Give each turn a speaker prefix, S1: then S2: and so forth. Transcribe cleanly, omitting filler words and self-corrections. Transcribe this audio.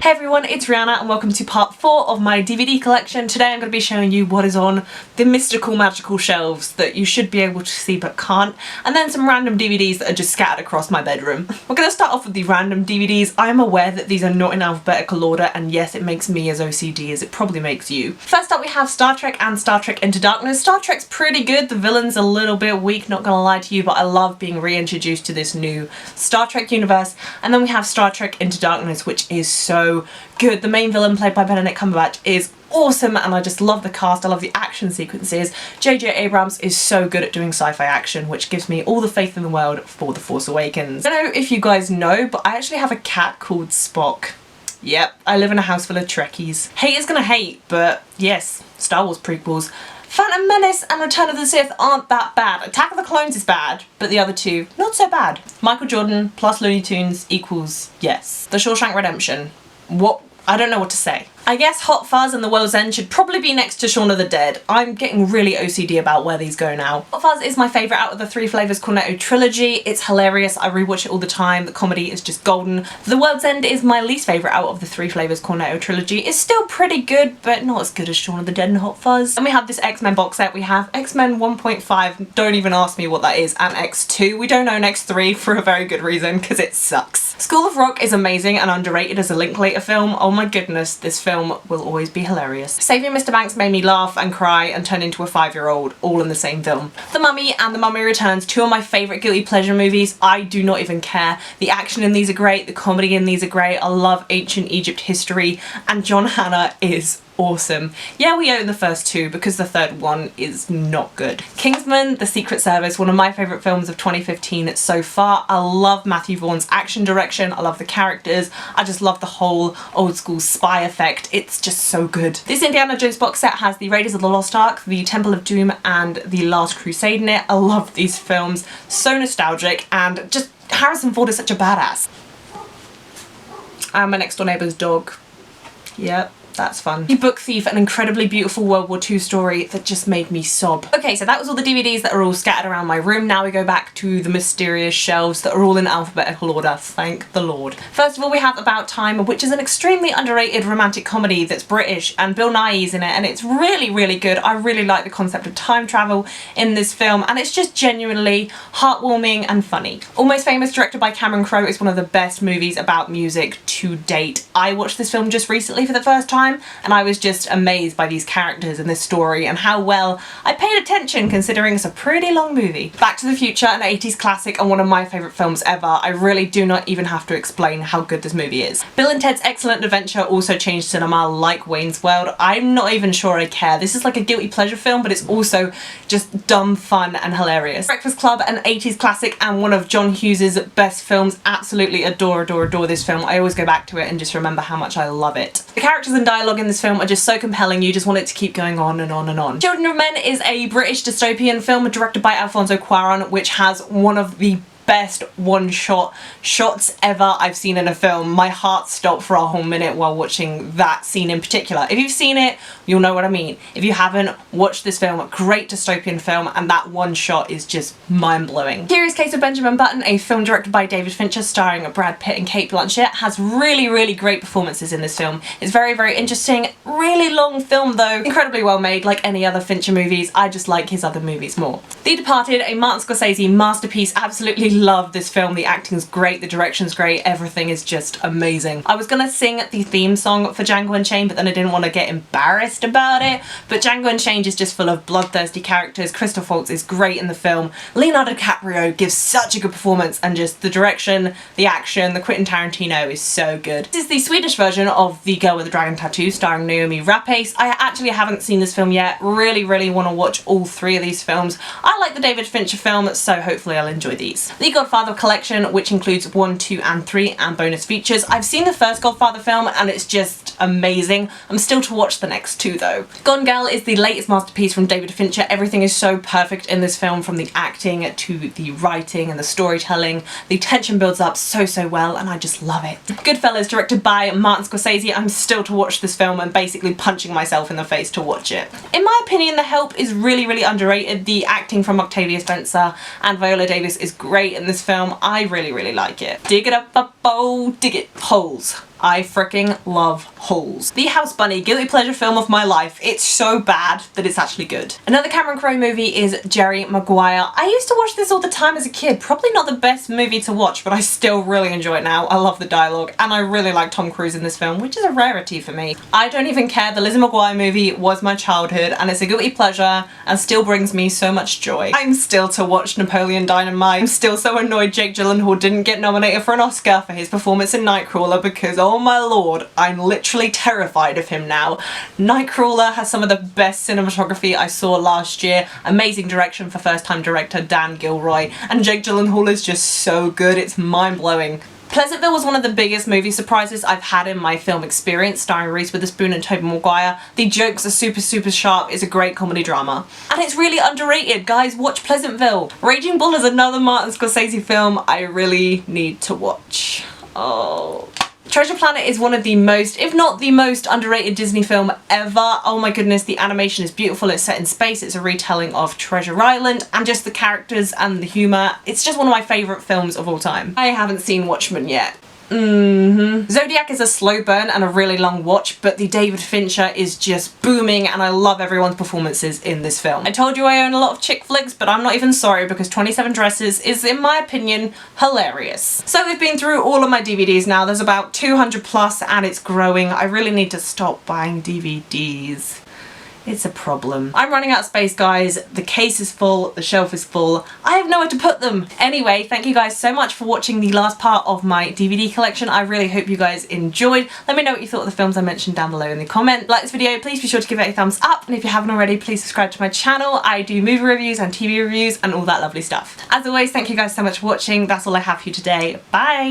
S1: Hey everyone, it's Rihanna and welcome to part 4 of my DVD collection. Today I'm going to be showing you what is on the mystical magical shelves that you should be able to see but can't, and then some random DVDs that are just scattered across my bedroom. We're going to start off with the random DVDs. I am aware that these are not in alphabetical order, and yes, it makes me as OCD as it probably makes you. First up we have Star Trek and Star Trek Into Darkness. Star Trek's pretty good, the villain's a little bit weak, not gonna lie to you, but I love being reintroduced to this new Star Trek universe. And then we have Star Trek Into Darkness, which is so good. The main villain, played by Benedict Cumberbatch, is awesome and I just love the cast, I love the action sequences. J.J. Abrams is so good at doing sci-fi action, which gives me all the faith in the world for The Force Awakens. I don't know if you guys know, but I actually have a cat called Spock. Yep, I live in a house full of Trekkies. Hate is gonna hate, but yes, Star Wars prequels. Phantom Menace and Return of the Sith aren't that bad. Attack of the Clones is bad, but the other two, not so bad. Michael Jordan plus Looney Tunes equals yes. The Shawshank Redemption. What? I don't know what to say. I guess Hot Fuzz and The World's End should probably be next to Shaun of the Dead. I'm getting really OCD about where these go now. Hot Fuzz is my favourite out of the Three Flavours Cornetto Trilogy. It's hilarious, I rewatch it all the time, the comedy is just golden. The World's End is my least favourite out of the Three Flavours Cornetto Trilogy. It's still pretty good, but not as good as Shaun of the Dead and Hot Fuzz. And we have this X-Men box set. We have X-Men 1.5, don't even ask me what that is, and X2. We don't own X3 for a very good reason, because it sucks. School of Rock is amazing and underrated as a Linklater film. Oh my goodness, this film will always be hilarious. Saving Mr. Banks made me laugh and cry and turn into a 5-year-old all in the same film. The Mummy and The Mummy Returns, two of my favourite guilty pleasure movies. I do not even care. The action in these are great, the comedy in these are great. I love ancient Egypt history, and John Hannah is awesome. Yeah, we own the first two because the third one is not good. Kingsman, The Secret Service, one of my favourite films of 2015 so far. I love Matthew Vaughn's action direction, I love the characters, I just love the whole old school spy effect. It's just so good. This Indiana Jones box set has the Raiders of the Lost Ark, the Temple of Doom and the Last Crusade in it. I love these films, so nostalgic, and just Harrison Ford is such a badass. And my next door neighbour's dog. Yep. That's fun. The Book Thief, an incredibly beautiful World War II story that just made me sob. Okay, so that was all the DVDs that are all scattered around my room. Now we go back to the mysterious shelves that are all in alphabetical order, thank the Lord. First of all, we have About Time, which is an extremely underrated romantic comedy that's British, and Bill Nighy's in it, and it's really, really good. I really like the concept of time travel in this film, and it's just genuinely heartwarming and funny. Almost Famous, directed by Cameron Crowe, is one of the best movies about music to date. I watched this film just recently for the first time, and I was just amazed by these characters and this story and how well I paid attention considering it's a pretty long movie. Back to the Future, an 80s classic and one of my favourite films ever. I really do not even have to explain how good this movie is. Bill and Ted's Excellent Adventure also changed cinema like Wayne's World. I'm not even sure I care. This is like a guilty pleasure film, but it's also just dumb fun and hilarious. Breakfast Club, an 80s classic and one of John Hughes's best films. Absolutely adore this film. I always go back to it and just remember how much I love it. The characters and dialogue in this film are just so compelling, you just want it to keep going on and on and on. Children of Men is a British dystopian film directed by Alfonso Cuarón, which has one of the best one-shot shots ever I've seen in a film. My heart stopped for a whole minute while watching that scene in particular. If you've seen it, you'll know what I mean. If you haven't, watch this film. A great dystopian film, and that one shot is just mind-blowing. Curious Case of Benjamin Button, a film directed by David Fincher starring Brad Pitt and Cate Blanchett, has really, really great performances in this film. It's very, very interesting. Really long film though. Incredibly well made, like any other Fincher movies. I just like his other movies more. The Departed, a Martin Scorsese masterpiece. Absolutely love this film. The acting's great, the direction's great, everything is just amazing. I was gonna sing the theme song for Django Unchained, but then I didn't want to get embarrassed about it. But Django Unchained is just full of bloodthirsty characters. Christoph Waltz is great in the film. Leonardo DiCaprio gives such a good performance, and just the direction, the action, the Quentin Tarantino is so good. This is the Swedish version of The Girl with the Dragon Tattoo starring Naomi Rapace. I actually haven't seen this film yet. Really, really want to watch all three of these films. I like the David Fincher film, so hopefully I'll enjoy these. The Godfather collection, which includes 1, 2 and 3 and bonus features. I've seen the first Godfather film and it's just amazing. I'm still to watch the next two though. Gone Girl is the latest masterpiece from David Fincher. Everything is so perfect in this film, from the acting to the writing and the storytelling. The tension builds up so well and I just love it. Goodfellas, directed by Martin Scorsese. I'm still to watch this film and basically punching myself in the face to watch it. In my opinion, The Help is really, really underrated. The acting from Octavia Spencer and Viola Davis is great in this film. I really, really like it. Dig it up, oh, dig it, holes. I freaking love Halls. The House Bunny, guilty pleasure film of my life. It's so bad that it's actually good. Another Cameron Crowe movie is Jerry Maguire. I used to watch this all the time as a kid. Probably not the best movie to watch, but I still really enjoy it now. I love the dialogue, and I really like Tom Cruise in this film, which is a rarity for me. I don't even care. The Lizzie McGuire movie was my childhood, and it's a guilty pleasure and still brings me so much joy. I'm still to watch Napoleon Dynamite. I'm still so annoyed Jake Gyllenhaal didn't get nominated for an Oscar for his performance in Nightcrawler because, oh my lord, I'm literally terrified of him now. Nightcrawler has some of the best cinematography I saw last year. Amazing direction for first-time director Dan Gilroy, and Jake Gyllenhaal is just so good. It's mind-blowing. Pleasantville was one of the biggest movie surprises I've had in my film experience, starring Reese Witherspoon and Tobey Maguire. The jokes are super sharp, it's a great comedy drama. And it's really underrated, guys, watch Pleasantville. Raging Bull is another Martin Scorsese film I really need to watch. Oh. Treasure Planet is one of the most, if not the most, underrated Disney film ever. Oh my goodness, the animation is beautiful, it's set in space, it's a retelling of Treasure Island, and just the characters and the humour. It's just one of my favourite films of all time. I haven't seen Watchmen yet. Zodiac is a slow burn and a really long watch, but the David Fincher is just booming, and I love everyone's performances in this film. I told you I own a lot of chick flicks, but I'm not even sorry, because 27 Dresses is, in my opinion, hilarious. So we've been through all of my DVDs now. There's about 200 plus, and it's growing. I really need to stop buying DVDs. It's a problem. I'm running out of space, guys. The case is full, the shelf is full. I have nowhere to put them. Anyway, thank you guys so much for watching the last part of my DVD collection. I really hope you guys enjoyed. Let me know what you thought of the films I mentioned down below in the comment. Like this video, please be sure to give it a thumbs up, and if you haven't already, please subscribe to my channel. I do movie reviews and TV reviews and all that lovely stuff. As always, thank you guys so much for watching. That's all I have for you today. Bye!